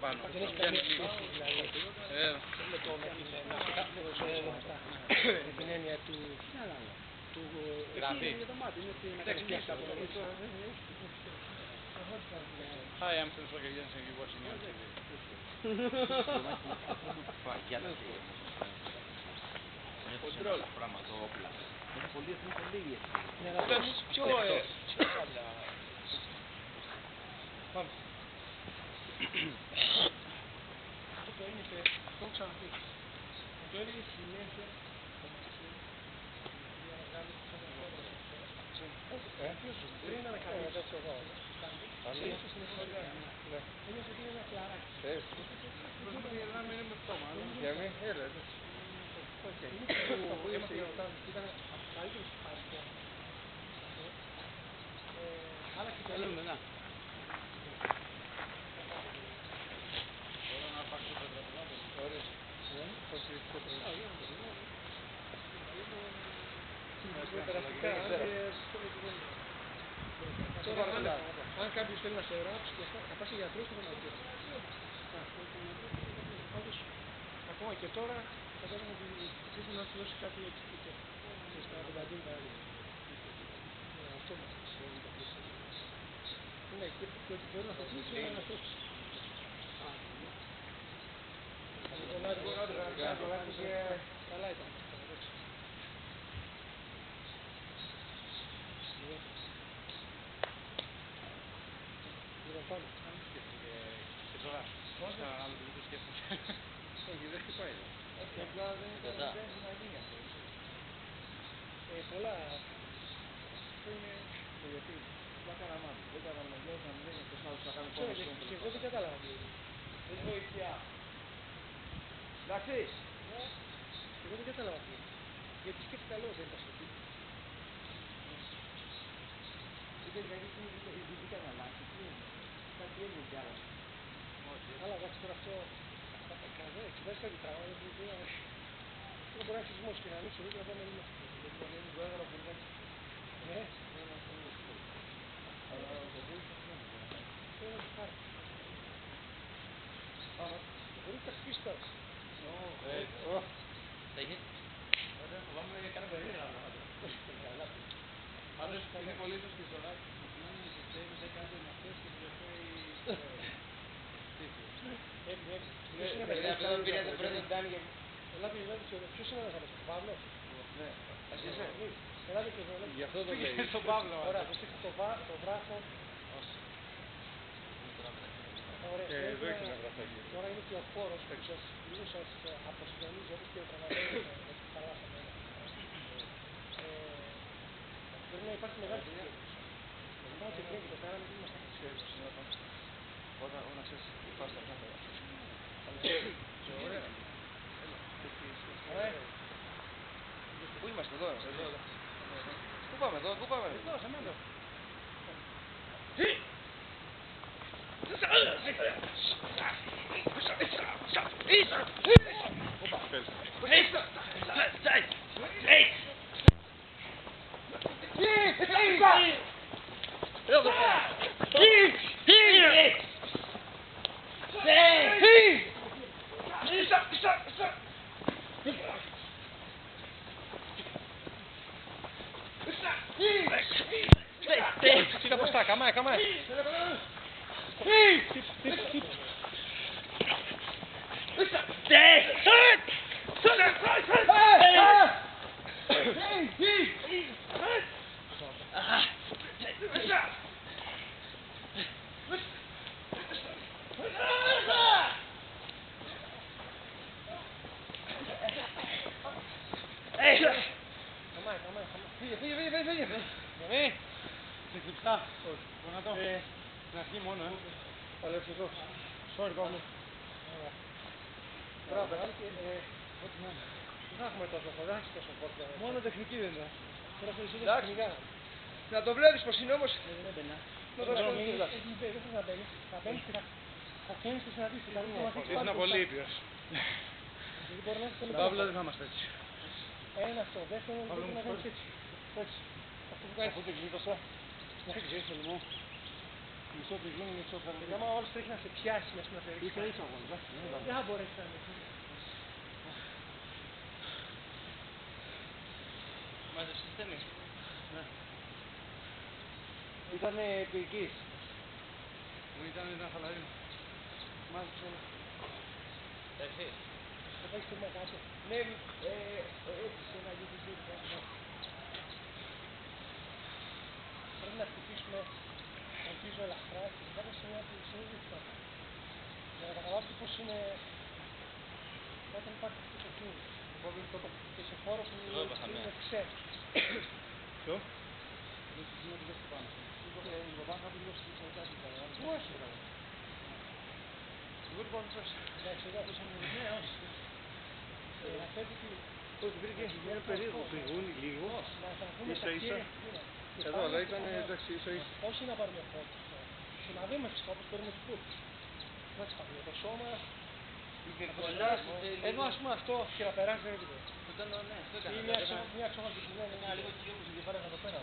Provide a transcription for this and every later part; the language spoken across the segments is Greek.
πάνω. Δεν έχει καμία σχέση δηλαδή με το με την έννοια του γραφή. Hi, I'm Phil Fokker Jensen, you're watching me on TV. Κοντρόλ. Πράγματα, όπλα. Είναι πολύ λίγοι έτσι. πιο χαλιά. Πάμε. Αυτό είναι και αυτό ξαναπεί. Το έλεγε συνέχεια για να βγάλει το δεν είναι κανείς. Ένιωσε ότι είναι ένα φλαράκι. Προσπαθεί να μην είναι με πτώμα. Για μí, έλα. Ήταν καλύτερος που πάει στο άλλαξε το λέμε, να. Μπορώ να πάρω το τετραπλάτο. Ωραία. Όχι, το τώρα, αν κάποιος θέλει να σε ράψει και αυτά, θα πας σε γιατρούς και θα το πει. Πάντως, ακόμα και τώρα, φαντάζομαι ότι ήθελα να σου δώσει κάτι έτσι και στα πενταντίντα. Αυτό μας είναι εκεί που μπορεί να το πει και να το πει. Καλά ήταν. Πάμε. Και τώρα, πώς θα άλλο που το σκέφτεσαι. Όχι, δεν χτυπάει. Όχι, απλά δεν είναι να γίνει αυτό. Πολλά. Αυτό είναι... Γιατί, απλά καραμάνι. Δεν καραμανιόταν, δεν είναι πως άλλος να κάνει πόνο στον και εγώ δεν κατάλαβα. Δεν βοήθεια. Εντάξει. Εγώ δεν κατάλαβα. Γιατί σκέφτηκα λέω δεν ήταν στο σπίτι. Δεν μπήκαν να αλλάξει. Κάτι έγινε κι άλλο. Αλλά εντάξει τώρα αυτό... Εξετάσεις τα κοιτάω, δεν μπορεί να είναι σεισμός και να ανοίξει δίπλα πάμε λίγο. Δεν είναι το έδωρο που είναι. Ναι. Αλλά το βούλιο θα φύγει. Αυτό είναι χάρη. Μπορείς να τα χτυπήσεις τώρα. Ωραία, φοβάμαι να κάνω περίπτωση. Πάντως είναι πολύ σωστή τώρα. Και ξέρεις σε κάτι με αυτές και διαφέρει... Ποιος είναι ένας από τον Παύλος? Ναι, εσύ είσαι. Ελάτε και εδώ. Γι' αυτό το λέει. Στον Παύλο. Ωραία, βρίσκεται το βράχο. Εδώ έχει ένα βραχάκι. Τώρα είναι και ο χώρος που λίγο σας αποσυντονίζει όπως και ο τραβαδέρος που χαλάσαμε. Πρέπει να υπάρχει μεγάλη συγκέντρωση. Πάω και βγαίνει το κάναμε και είμαστε συγκέντρωση. Όταν ξέρεις πας στα κάμερα. Ωραία. Πού είμαστε εδώ? Πού πάμε εδώ? Εδώ, σε μένα. Fica postar, calma aí. Φύγε. Σε χτυπά. Μπορώ να το. Στην αρχή μόνο, Παλέψε εδώ. Sorry, Παύλο. Μπράβο, ό,τι να είναι. Δεν θα έχουμε τόσο φως, δεν θα έχεις τόσο φως. Μόνο τεχνική δεν είναι. Τώρα περισσότερο κυνηγά. Να το βλέπεις πως είναι όμως. Δεν έμπαινα. Να το βλέπεις. Δεν θες να μπαίνεις. Θα μπαίνεις και θα καίνεις και συναντήσεις. Ήσουν πολύ ήπιος. Παύλο δεν θα είμαστε έτσι. Ένα αυτό, δεύτερο πρέπει να κάνεις έτσι. Αυτό που κάνεις. Αφού την κλείτωσα. Δεν ξέρεις το λαιμό. Μισό τριγώνι, μισό χαρακτήρα. Άμα όλος τρέχει να σε πιάσει μέσα να σε ρίξει. Ίσα ίσα εγώ, εντάξει. Δεν θα μπορέσει να είναι. Μάζες συστέμι. Ναι. Ήτανε επικής. Μου ήταν χαλαρή. Μάζες όλα. Εντάξει. Θα πάει στο κάτω. Ναι, έτσι σε ένα YouTube κάτω. Πρέπει να χτυπήσουμε, ελπίζω ελαφρά και κάτω σε μια συνείδηση. Για να καταλάβετε πως είναι όταν υπάρχει αυτό το κίνημα. Και σε χώρο που είναι ξένος. Ποιο? Δεν σημαίνει ότι δεν πάνω. Το πάνω θα πληρώσει και κάτι καλά. Όχι καλά. Εγώ λοιπόν πες. Εντάξει, εδώ πέσαμε ναι, όχι. Αφέτω Όχι, βρήκε μια περίεργο πηγούνι λίγο, ίσα ίσα. Εδώ, αλλά ήταν εντάξει, ίσα ίσα. Όχι να πάρουμε φώτος τώρα. Και να δούμε φυσικά όπως παίρνουμε τους κούρτους. Εντάξει, πάμε το σώμα. Εδώ ας πούμε αυτό και να περάσει δεν είναι τίποτα. Ναι, αυτό Ή μια ξόχα και κοινή. Έκανα λίγο τσιγιό που σε πάραγα εδώ πέρα.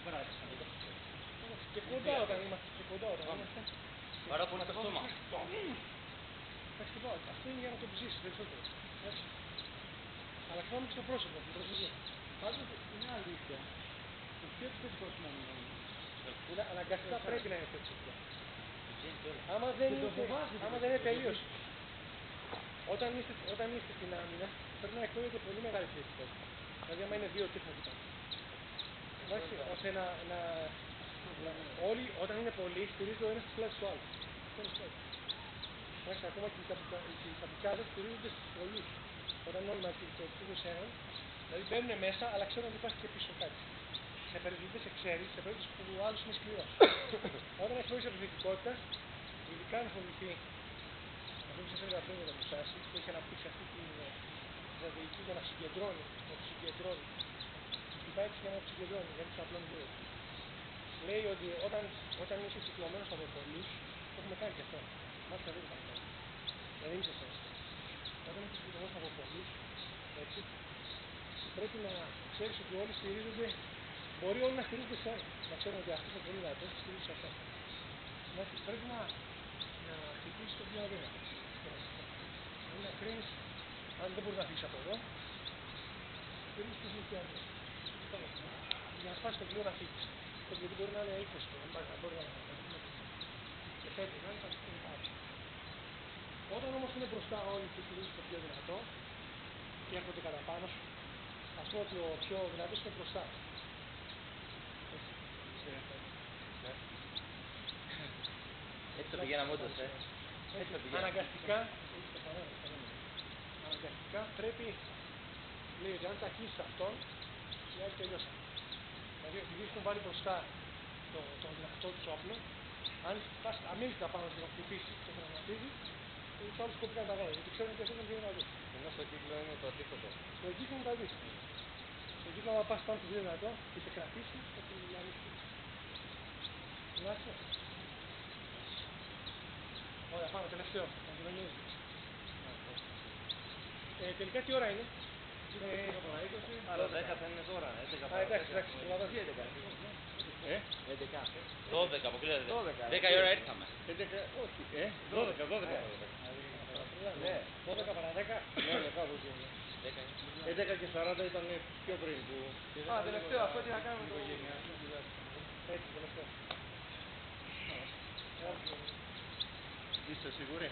Παράτησα εδώ. Και κοντά όταν είμαστε. Και κοντά όταν είμαστε. Πάρα πολύ στο στόμα. Εντάξει, και πάω. Αυτό είναι για να το ψήσεις περισσότερο. Αλλά κοιτάμε και στο πρόσωπο, την προσοχή. Πάντως είναι αλήθεια. Το πιο επιθετικό σημαίνει. Αναγκαστικά πρέπει να είναι τέτοιο. Άμα δεν είναι τελείως. Όταν είστε στην άμυνα, πρέπει να εκπέμπετε πολύ μεγάλη επιθετικότητα. Δηλαδή, άμα είναι δύο τεχνικά. Εντάξει, ώστε να όλοι, όταν είναι πολλοί, στηρίζονται ο ένας της πλάτης του άλλου. Εντάξει, ακόμα και οι ταπικάδες στηρίζονται πολύ. Όταν όλοι μαζί το στηρίζουν σε έναν, δηλαδή μπαίνουν μέσα, αλλά ξέρουν ότι υπάρχει και πίσω κάτι. Σε περίπτωση δεν σε ξέρει, σε περίπτωση που ο άλλος είναι σκληρός. Όταν έχει χωρίς επιθετικότητα, ειδικά αν φοβηθεί αυτό που σας έλεγα πριν για το Μουσάσι, που έχει αναπτύξει αυτή τη στρατηγική για να συγκεντρώνει, να του συγκεντρώνει. Χτυπάει τις για να του συγκεντρώνει, γιατί τους απλώνει λίγο. Λέει ότι όταν είσαι κυκλωμένος από πολλούς, το έχουμε κάνει και αυτό. Μάλιστα δεν είχαμε κάνει. Δεν είσαι αυτό. Όταν είσαι κυκλωμένος από πολλούς, έτσι, πρέπει να ξέρεις ότι όλοι στηρίζονται, μπορεί όλοι να στηρίζονται σε ένα. Να ξέρουν ότι αυτός είναι πολύ δυνατός, στηρίζονται σε αυτό. Πρέπει να χτυπήσεις το πιο αδύνατο. Δηλαδή να κρίνεις, αν δεν μπορείς να φύγεις από εδώ, κρίνεις ποιος είναι πιο αδύνατο. Για να σπάσεις το πλοίο να φύγεις. Γιατί μπορεί να είναι 20 που μπορεί να είναι και 5 να είναι, θα φύγει πάλι. Όταν όμως είναι μπροστά όλοι και στηρίζεις το πιο δυνατό και έρχονται κατά πάνω σου, ας πούμε ότι ο πιο δυνατός είναι μπροστά. Έτσι το πηγαίναμε όντως, Έτσι το πηγαίναμε. Αναγκαστικά πρέπει, λέει ότι αν τα χύσεις αυτόν, οι άλλοι τελειώσαν. Δηλαδή επειδή έχουν βάλει μπροστά το δυνατό τους όπλο, αν πας αμήλικτα πάνω και το χτυπήσεις και τραυματίζεις, τους άλλους κοπήκαν τα γόνια, γιατί ξέρουν ότι αυτό είναι πιο δυνατό. Ενώ στο κύκλο είναι το αντίθετο. Στο κύκλο είναι το αντίθετο. Στο κύκλο άμα πας πάνω στο πιο δυνατό και σε κρατήσει, θα την λαμβάνει. Θυμάσαι. Ωραία, πάμε τελευταίο. Να το δονίζεις. Τελικά τι ώρα είναι? Άρα 10 θα είναι τώρα, 11 παρά 10. Εντάξει, Τι 11? 11. 12, αποκλείεται. 12. 10 η ώρα ήρθαμε. 11, όχι, 12, 12. Ναι, 12 παρά 10. Ναι, κάπου εκεί είναι. 11 και 40 ήταν πιο πριν που... Α, τελευταίο, αυτό τι θα κάνουμε το... Έτσι, τελευταίο. Είστε σίγουροι?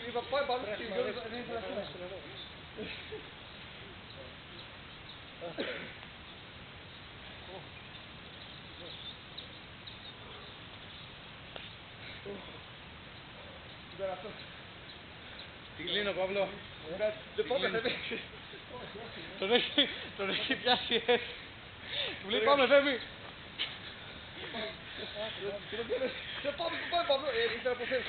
Είπα πάει πάνω και Δεν ήθελα αυτό να στείλω εγώ. Τι κλείνω, Παύλο. Δεν πάμε, Θέμη. Τον έχει πιάσει έτσι. Του λέει πάμε, Θέμη. Δεν πάμε, Παύλο. Ήθελα να πω Θέμη.